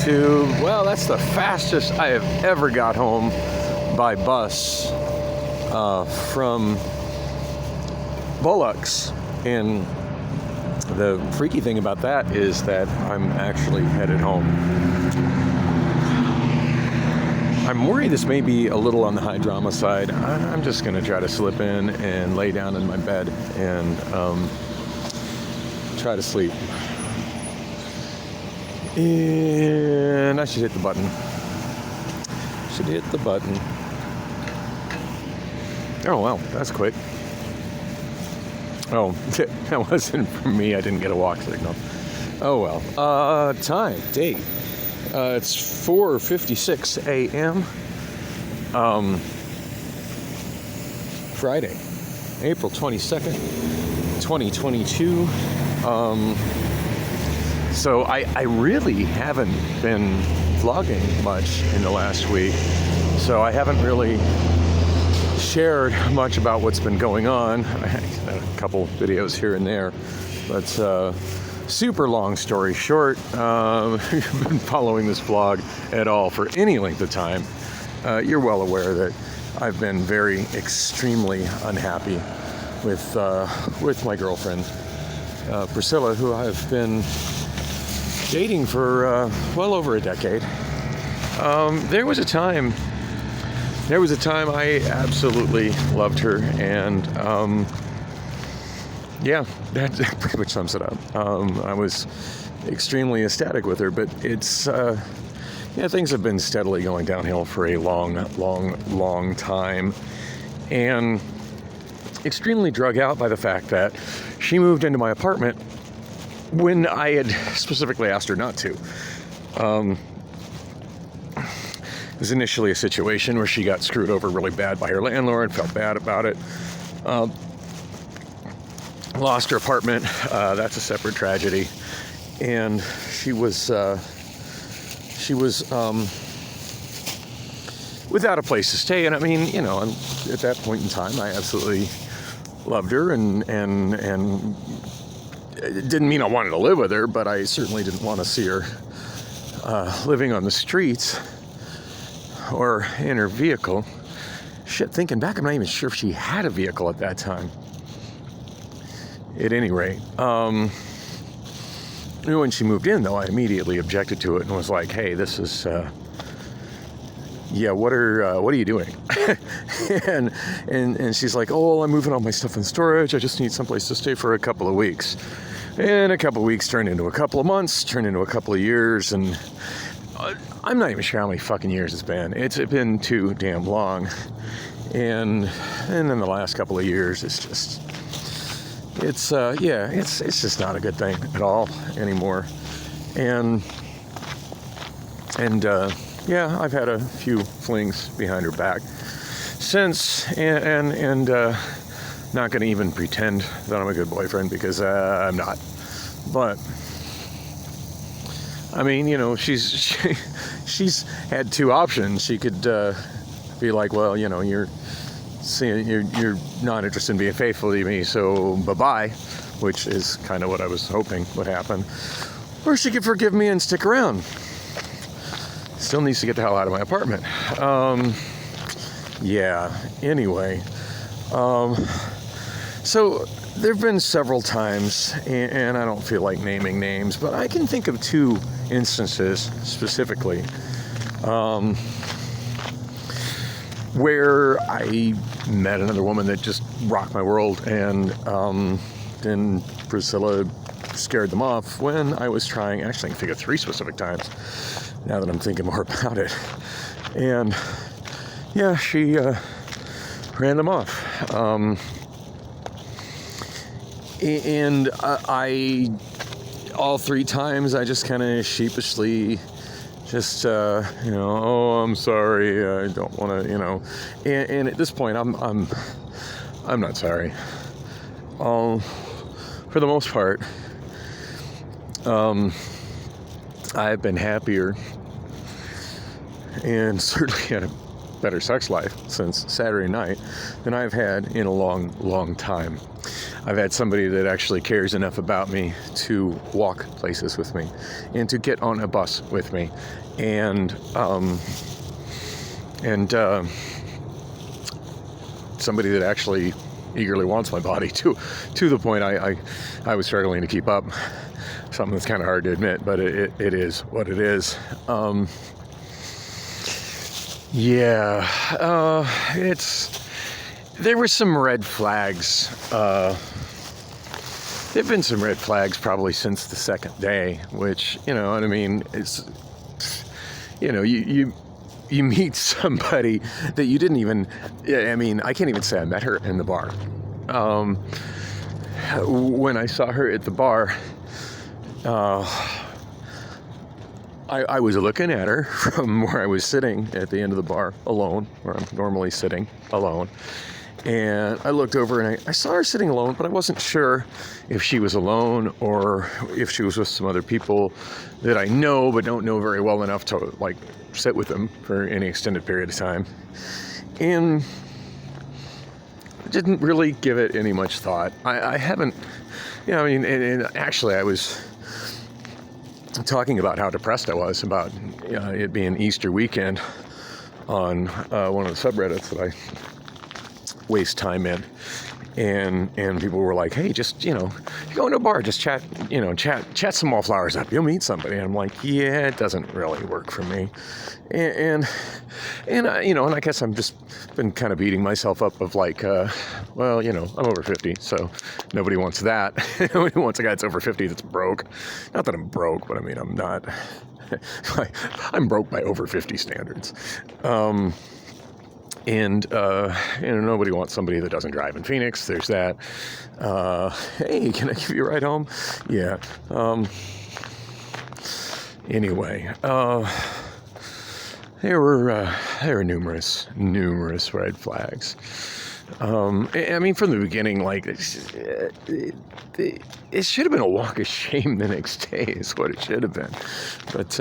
to, well, that's the fastest I have ever got home by bus from Bullocks. And the freaky thing about that is that I'm actually headed home. I'm worried this may be a little on the high drama side. I'm just going to try to slip in and lay down in my bed and try to sleep. And I should hit the button. Oh, wow, that's quick. Oh, that wasn't for me. I didn't get a walk signal. Oh, well. Date. It's 4:56 a.m. Friday, April 22nd, 2022. So I really haven't been vlogging much in the last week. So I haven't really shared much about what's been going on. I had a couple videos here and there, but super long story short, if you've been following this vlog at all for any length of time, you're well aware that I've been very extremely unhappy with my girlfriend, Priscilla, who I've been dating for well over a decade. There was a time I absolutely loved her, and yeah, that pretty much sums it up. I was extremely ecstatic with her, but it's things have been steadily going downhill for a long time, and extremely drug out by the fact that she moved into my apartment when I had specifically asked her not to. It was initially a situation where she got screwed over really bad by her landlord, felt bad about it, lost her apartment. That's a separate tragedy, and she was without a place to stay. And I mean, you know, at that point in time, I absolutely loved her, and it didn't mean I wanted to live with her, but I certainly didn't want to see her living on the streets or in her vehicle. Shit, thinking back, I'm not even sure if she had a vehicle at that time. At any rate, when she moved in, though, I immediately objected to it and was like, "Hey, this is, what are you doing?" and she's like, "Oh, well, I'm moving all my stuff in storage. I just need someplace to stay for a couple of weeks." And a couple of weeks turned into a couple of months, turned into a couple of years, and I'm not even sure how many fucking years it's been. It's been too damn long. And then the last couple of years, it's just not a good thing at all anymore. And I've had a few flings behind her back since, and not going to even pretend that I'm a good boyfriend, because I'm not. But I mean, you know, she's had two options. She could be like, well, you know, you're not interested in being faithful to me, so bye-bye, which is kind of what I was hoping would happen. Or she could forgive me and stick around. Still needs to get the hell out of my apartment. Anyway. So there have been several times, and I don't feel like naming names, but I can think of two instances specifically where I met another woman that just rocked my world, and then Priscilla scared them off when I was trying. Actually, I can think of three specific times now that I'm thinking more about it. And yeah, she ran them off. And I all three times, I just kind of sheepishly just, oh, I'm sorry, I don't want to, and at this point, I'm not sorry. For the most part, I've been happier and certainly had a better sex life since Saturday night than I've had in a long time. I've had somebody that actually cares enough about me to walk places with me and to get on a bus with me. And somebody that actually eagerly wants my body to the point I was struggling to keep up. Something that's kind of hard to admit, but it is what it is. There were some red flags. There've been some red flags probably since the second day, which, you know what I mean, it's, you know, you meet somebody that you didn't even, I mean, I can't even say I met her in the bar. When I saw her at the bar, I was looking at her from where I was sitting at the end of the bar alone, where I'm normally sitting alone. And I looked over and I saw her sitting alone, but I wasn't sure if she was alone or if she was with some other people that I know but don't know very well enough to like sit with them for any extended period of time. And didn't really give it any much thought. I haven't, you know, I mean, and actually I was talking about how depressed I was about it being Easter weekend on one of the subreddits that I waste time in, and people were like, hey, just, you know, you go into a bar, just chat some wallflowers up, you'll meet somebody. And I'm like, yeah, it doesn't really work for me. And I, you know, and I guess I'm just been kind of beating myself up of like, well, you know, I'm over 50, so nobody wants that. Nobody wants a guy that's over 50 that's broke. Not that I'm broke, but I mean, I'm not. I'm broke by over 50 standards. And nobody wants somebody that doesn't drive in Phoenix. There's that. Hey, can I give you a ride home? Yeah. Anyway, there were numerous red flags. I mean, from the beginning, like, it should have been a walk of shame the next day is what it should have been. But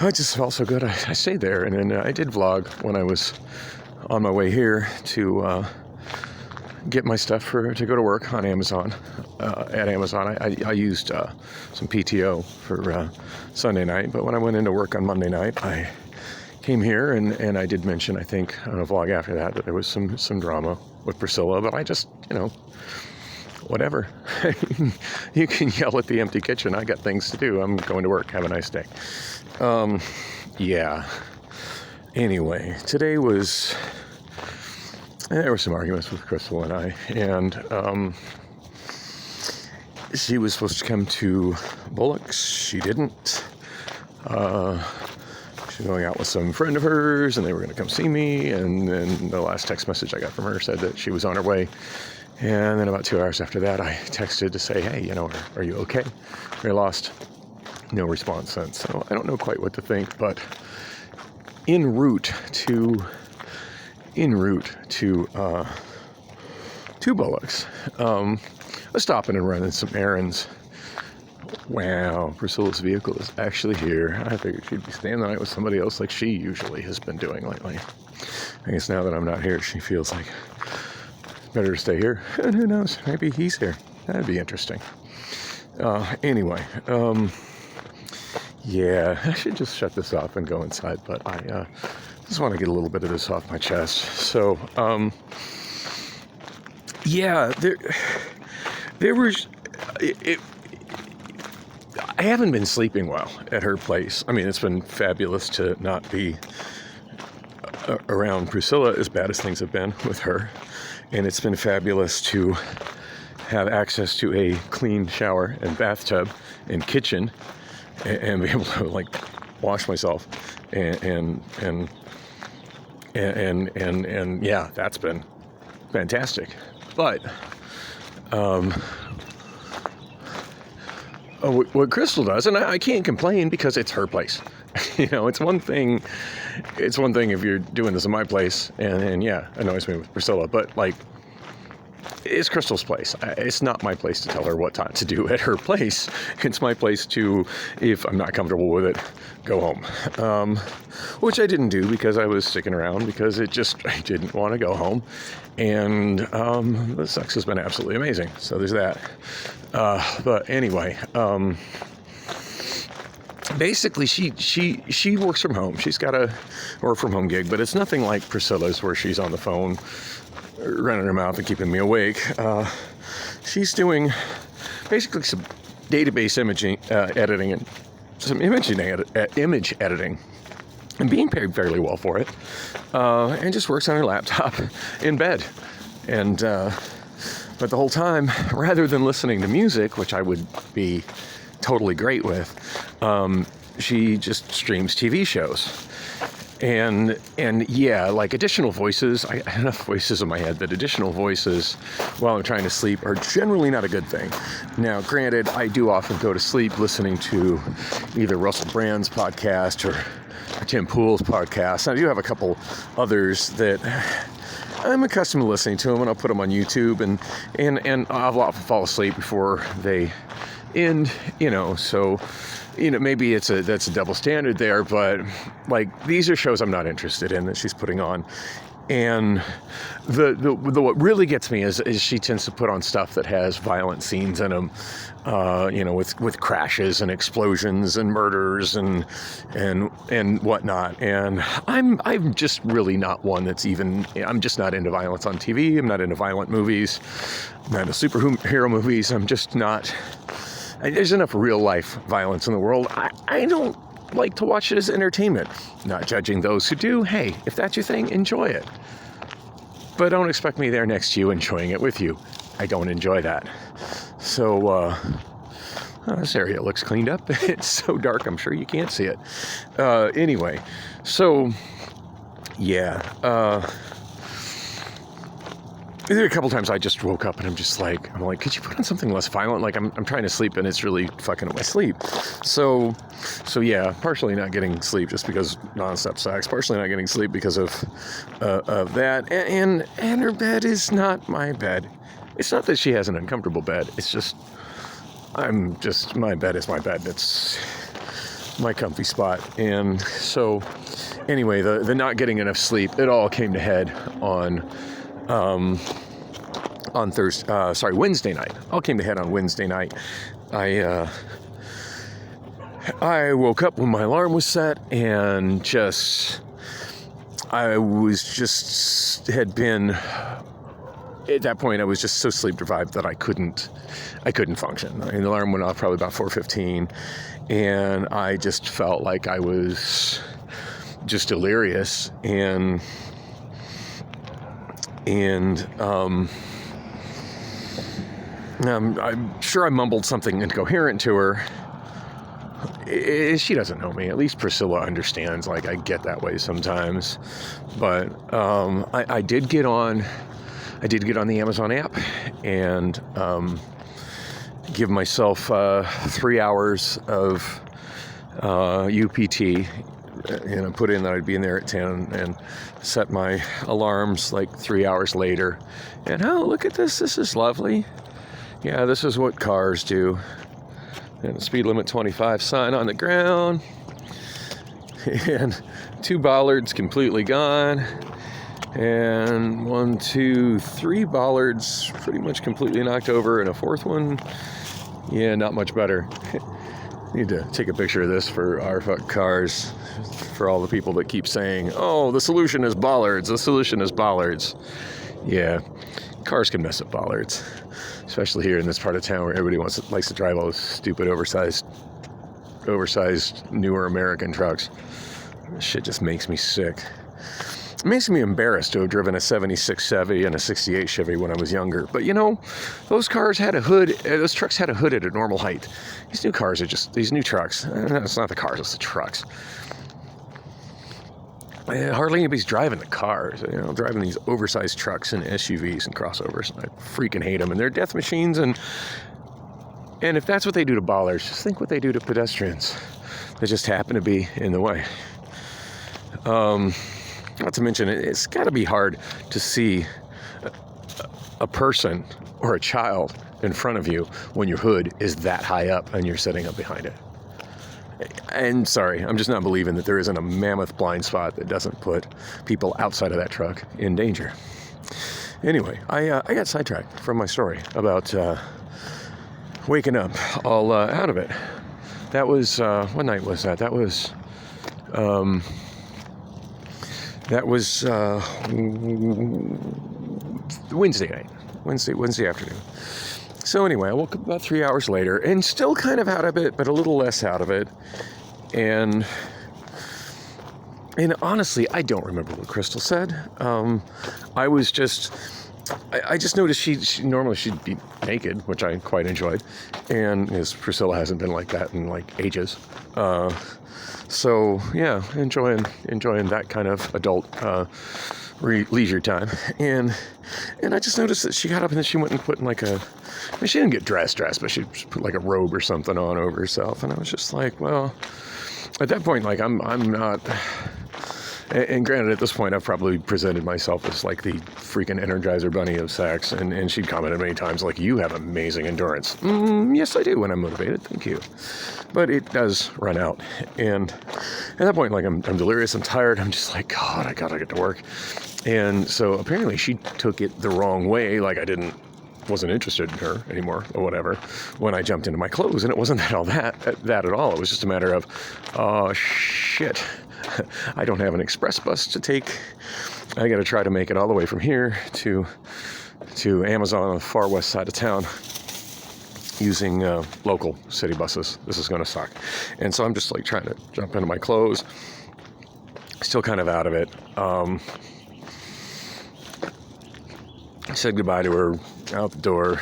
I just felt so good. I stayed there, and then I did vlog when I was on my way here to get my stuff to go to work on Amazon. At Amazon, I used some PTO for Sunday night, but when I went into work on Monday night, I came here, and I did mention, I think, on a vlog after that there was some drama with Priscilla, but I just, you know, whatever. You can yell at the empty kitchen. I got things to do. I'm going to work. Have a nice day. Yeah. Anyway, today there were some arguments with Crystal and I, and she was supposed to come to Bullock's. She didn't. She's going out with some friend of hers, and they were going to come see me, and then the last text message I got from her said that she was on her way. And then about 2 hours after that, I texted to say, hey, you know, are you okay? Very lost. No response since. So I don't know quite what to think, but en route to Bullock's, I was stopping and running some errands. Wow, Priscilla's vehicle is actually here. I figured she'd be staying the night with somebody else like she usually has been doing lately. I guess now that I'm not here, she feels like better to stay here. And who knows, maybe he's here. That'd be interesting. Anyway, yeah, I should just shut this off and go inside, but I just want to get a little bit of this off my chest. So, yeah, there was, I haven't been sleeping well at her place. I mean, it's been fabulous to not be around Priscilla as bad as things have been with her. And it's been fabulous to have access to a clean shower and bathtub and kitchen and be able to like wash myself and yeah, that's been fantastic. But what Crystal does, and I can't complain because it's her place. You know, it's one thing if you're doing this in my place, and yeah, it annoys me with Priscilla, but like, is Crystal's place. It's not my place to tell her what to do at her place. It's my place to, if I'm not comfortable with it, go home. Which I didn't do because I was sticking around because I didn't want to go home. And the sex has been absolutely amazing. So there's that. But anyway, basically she works from home. She's got a work from home gig, but it's nothing like Priscilla's where she's on the phone running her mouth and keeping me awake. She's doing basically some database imaging, editing, and some image editing, and being paid fairly well for it. And just works on her laptop in bed. And but the whole time, rather than listening to music, which I would be totally great with, she just streams TV shows. And yeah, like additional voices, I have enough voices in my head that additional voices while I'm trying to sleep are generally not a good thing. Now, granted, I do often go to sleep listening to either Russell Brand's podcast or Tim Pool's podcast. I do have a couple others that I'm accustomed to listening to them, and I'll put them on YouTube, and I'll often fall asleep before they end, so maybe that's a double standard there, but like these are shows I'm not interested in that she's putting on. And the what really gets me is she tends to put on stuff that has violent scenes in them, with crashes and explosions and murders and whatnot. And I'm just really not one that's I'm just not into violence on TV. I'm not into violent movies. I'm not into superhero movies. I'm just not. There's enough real life violence in the world. I don't like to watch it as entertainment. Not judging those who do. Hey, if that's your thing, enjoy it. But don't expect me there next to you enjoying it with you. I don't enjoy that. So, this area looks cleaned up. It's so dark, I'm sure you can't see it. Anyway, so, yeah. There are a couple times I just woke up and I'm like, could you put on something less violent? Like I'm trying to sleep and it's really fucking up my sleep. So yeah, partially not getting sleep just because nonstop sex. Partially not getting sleep because of that. And her bed is not my bed. It's not that she has an uncomfortable bed. It's just my bed is my bed. It's my comfy spot. And so anyway, the not getting enough sleep, it all came to head on Wednesday night. All came to head on Wednesday night. I woke up when my alarm was set and at that point I was just so sleep deprived that I couldn't function. I mean, the alarm went off probably about 4:15 and I just felt like I was just delirious and I'm sure I mumbled something incoherent to her. She doesn't know me. At least Priscilla understands. Like, I get that way sometimes. But I did get on the Amazon app and give myself 3 hours of UPT. And I put in that I'd be in there at 10 and set my alarms like 3 hours later. And oh, look at this. This is lovely. Yeah, this is what cars do. And the speed limit 25 sign on the ground. And 2 bollards completely gone. And 1, 2, 3 bollards pretty much completely knocked over. And a 4th one, yeah, not much better. Need to take a picture of this for our cars, for all the people that keep saying, oh, the solution is bollards, the solution is bollards. Yeah, cars can mess up bollards, especially here in this part of town where everybody likes to drive all those stupid, oversized newer American trucks. This shit just makes me sick. It makes me embarrassed to have driven a 76 Chevy and a 68 Chevy when I was younger. But those trucks had a hood at a normal height. These new cars are just, these new trucks, it's not the cars, it's the trucks. Hardly anybody's driving the cars, driving these oversized trucks and SUVs and crossovers. I freaking hate them, and they're death machines. And if that's what they do to bollards, just think what they do to pedestrians that just happen to be in the way. Not to mention, it's got to be hard to see a person or a child in front of you when your hood is that high up and you're sitting up behind it. And sorry, I'm just not believing that there isn't a mammoth blind spot that doesn't put people outside of that truck in danger. Anyway, I got sidetracked from my story about waking up all out of it. That was, what night was that? That was Wednesday night, Wednesday afternoon. So anyway, I woke up about 3 hours later and still kind of out of it, but a little less out of it. And honestly, I don't remember what Crystal said. I just noticed she normally she'd be naked, which I quite enjoyed. And as Priscilla hasn't been like that in like ages. So yeah, enjoying that kind of adult leisure time. And I just noticed that she got up and then she went and put in like she didn't get dressed, but she put like a robe or something on over herself. And I was just like, well, at that point, like I'm not. And granted, at this point, I've probably presented myself as like the freaking Energizer Bunny of sex. And she'd commented many times, like, you have amazing endurance. Yes, I do when I'm motivated. Thank you. But it does run out. And at that point, like, I'm delirious. I'm tired. I'm just like, God, I gotta get to work. And so apparently she took it the wrong way. Like wasn't interested in her anymore or whatever when I jumped into my clothes. And it wasn't that at all. It was just a matter of, oh, shit. I don't have an express bus to take. I got to try to make it all the way from here to Amazon on the far west side of town using local city buses. This is going to suck. And so I'm just like trying to jump into my clothes. Still kind of out of it. I said goodbye to her out the door.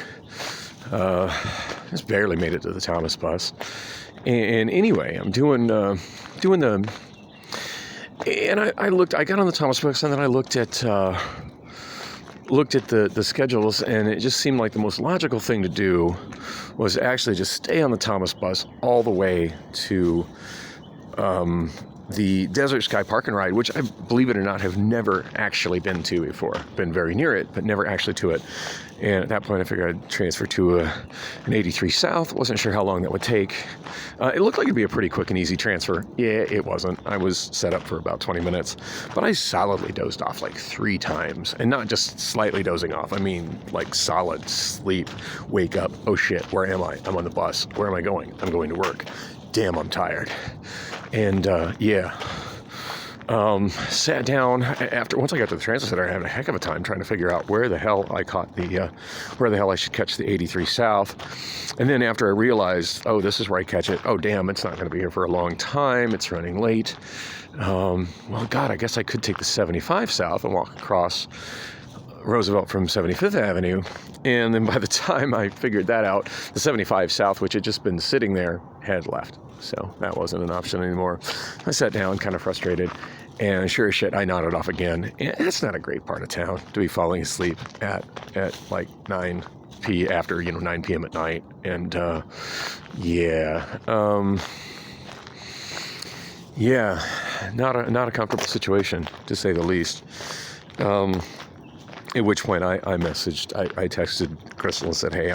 Just barely made it to the Thomas bus. And anyway, I'm doing the. And I got on the Thomas bus, and then I looked at the schedules, and it just seemed like the most logical thing to do was actually just stay on the Thomas bus all the way to the Desert Sky Park and Ride, which I, believe it or not, have never actually been to before. Been very near it, but never actually to it. And at that point, I figured I'd transfer to an 83 South. Wasn't sure how long that would take. It looked like it'd be a pretty quick and easy transfer. Yeah, it wasn't. I was set up for about 20 minutes, but I solidly dozed off like 3 times. And not just slightly dozing off. I mean, like solid sleep, wake up. Oh shit, where am I? I'm on the bus. Where am I going? I'm going to work. Damn, I'm tired. And sat down once I got to the transit center. I had a heck of a time trying to figure out where the hell I should catch the 83 South. And then after I realized, oh, this is where I catch it. Oh, damn, it's not going to be here for a long time. It's running late. Well, God, I guess I could take the 75 South and walk across Roosevelt from 75th Avenue. And then by the time I figured that out, the 75 South, which had just been sitting there, had left. So that wasn't an option anymore. I sat down, kind of frustrated, and sure as shit, I nodded off again. And it's not a great part of town to be falling asleep at like 9 p.m. at night. And not a comfortable situation, to say the least. At which point I texted Crystal and said, hey,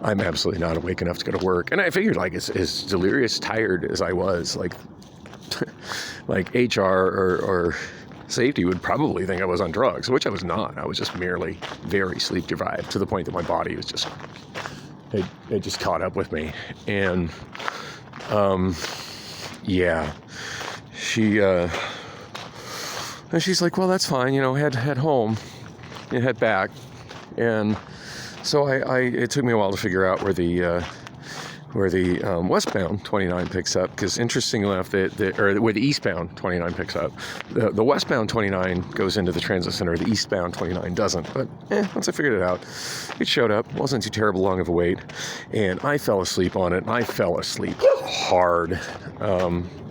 I'm absolutely not awake enough to go to work. And I figured, like, as delirious tired as I was, like HR or safety would probably think I was on drugs, which I was not. I was just merely very sleep deprived to the point that my body was just, it just caught up with me. And, she's like, well, that's fine, head home and head back. And so it took me a while to figure out where the westbound 29 picks up, because interestingly enough, where the eastbound 29 picks up, the westbound 29 goes into the transit center, the eastbound 29 doesn't. But once I figured it out, it showed up. Wasn't too terrible long of a wait, and I fell asleep on it. And I fell asleep hard.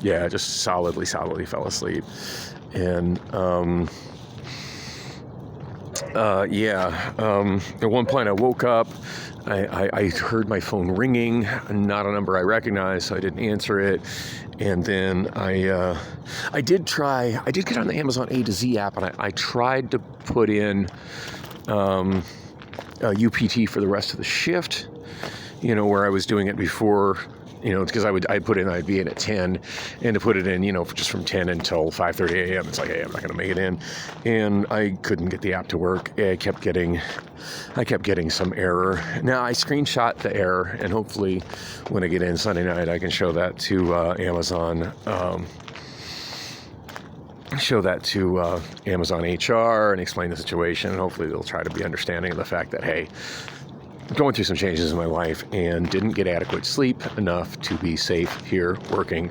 Just solidly fell asleep, and at one point I woke up, I heard my phone ringing, not a number I recognized, so I didn't answer it. And then I did get on the Amazon A to Z app, and I tried to put in UPT for the rest of the shift, where I was doing it before, because I'd be in at 10, and to put it in, just from 10 until 5:30 a.m., it's like, hey, I'm not going to make it in, and I couldn't get the app to work. I kept getting some error. Now I screenshot the error, and hopefully when I get in Sunday night, I can show that to Amazon. Show that to Amazon HR and explain the situation, and hopefully they'll try to be understanding of the fact that, hey, I'm going through some changes in my life and didn't get adequate sleep enough to be safe here working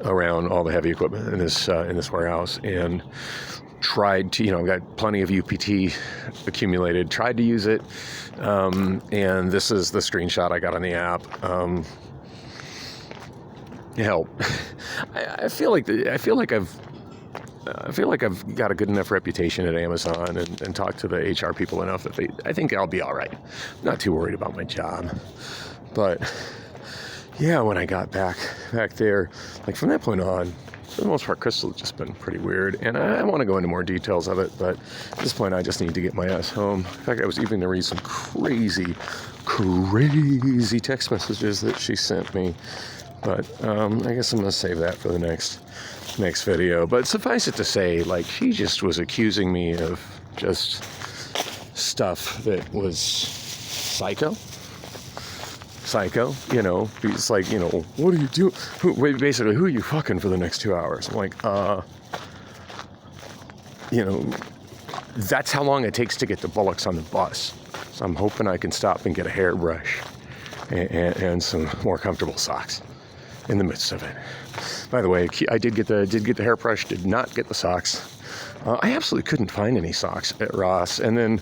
around all the heavy equipment in this warehouse, and tried to, I've got plenty of UPT accumulated, tried to use it, and this is the screenshot I got on the app. Help. I feel like I've got a good enough reputation at Amazon and talked to the HR people enough that I think I'll be all right. I'm not too worried about my job. But yeah, when I got back there, like from that point on, for the most part, Crystal has just been pretty weird. And I want to go into more details of it, but at this point, I just need to get my ass home. In fact, I was even going to read some crazy text messages that she sent me. But I guess I'm going to save that for the next video. But suffice it to say, like, she just was accusing me of just stuff that was psycho. It's like, what are you doing? Basically, who are you fucking for the next 2 hours? I'm like, that's how long it takes to get the bullocks on the bus. So I'm hoping I can stop and get a hairbrush and some more comfortable socks in the midst of it. By the way, I did get the hairbrush, did not get the socks. I absolutely couldn't find any socks at Ross. And then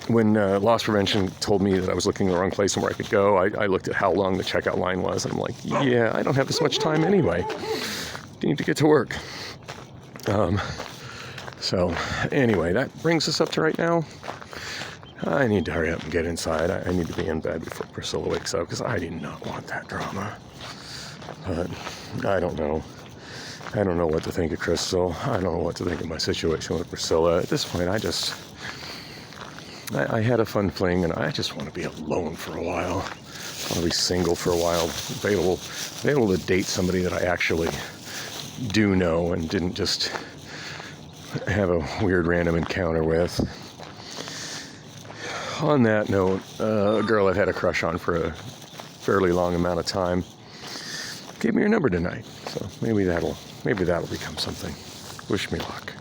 when loss prevention told me that I was looking in the wrong place and where I could go, I looked at how long the checkout line was, and I'm like, yeah, I don't have this much time anyway. Need to get to work. So anyway, that brings us up to right now. I need to hurry up and get inside. I need to be in bed before Priscilla wakes up, because I do not want that drama. But I don't know. I don't know what to think of Crystal. I don't know what to think of my situation with Priscilla. At this point, I had a fun fling, and I just want to be alone for a while. I want to be single for a while, available to date somebody that I actually do know and didn't just have a weird random encounter with. On that note, a girl I've had a crush on for a fairly long amount of time gave me her number tonight, so maybe that'll become something. Wish me luck.